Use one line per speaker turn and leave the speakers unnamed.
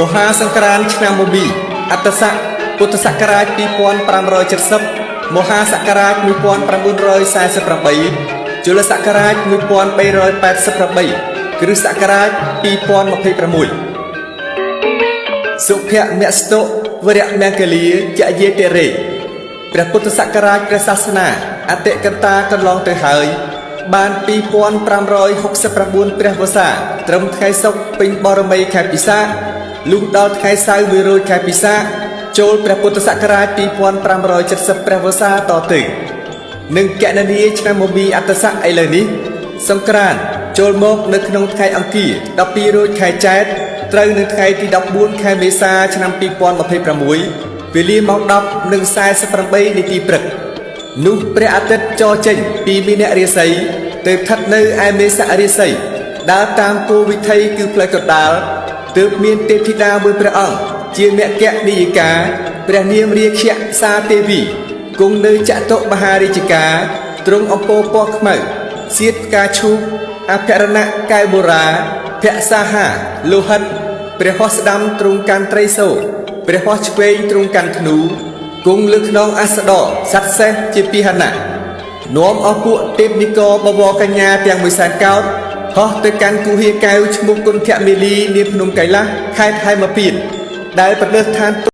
មហាសង្ក្រាន្តឆ្នាំមមីអត្តស័កពុទ្ធសករាជ2570មហាសករាជ1948ជលសករាជ1388គ្រិស្តសករាជ2026សុភមស្តុវរៈមង្គលាចយេតិរេព្រះពុទ្ធសករាជព្រះសាសនាអតិកតាកន្លងទៅហើយបាន2569ព្រះវស្សាត្រឹមថ្ងៃសុក្រពេញបរមីខែពិសាខលុះដល់ថ្ងៃសៅរ៍100ខែពិសាខចូលព្រះពុទ្ធសករាជ2570ព្រះវស្សាតទៅនឹងកណនីឆ្នាំមមីអត្តស័កឥឡូវនេះសង្ក្រាន្តចូលមកនៅក្នុងថ្ងៃអង្គារ12រោចខែចែកត្រូវនៅថ្ងៃទី14ខែមេសាឆ្នាំ2026វេលាម៉ោង 10:48 នាទីព្រឹកនោះព្រះអាទិត្យចរចេញពីមីនរាសីទៅស្ថិតនៅឯមេសរាសីដើរតាមគោលវិថីគឺផ្លូវកណ្ដាលទើបមានទេពធីតាមួយព្រះអង្គជាមគ្គនាយិកាព្រះនាមរាខៈសាទេវីគង់នៅចតុមហារាជការទ្រង់អំពរពណ៌ខ្មៅសៀតផ្កាឈូកអភរណៈកែវបុរាភក្សាហាលោហិតព្រះហស្តស្ដាំទ្រង់កាន់ត្រីសោព្រះហស្តឆ្វេងទ្រង់កាន់ធ្នូគង់លើខ្នងអស្ដរសត្វសេះជាពាហនៈនាំអស់ពួកទេពនិករបវរកញ្ញាទាំងមួយសែនកោដ្ឋហោះទៅកាន់គុហាកែវឈ្មោះគុណធមេលីនាភ្នំកៃឡាសខេត្តហេមពាន្តដែលប្រទេសឋាន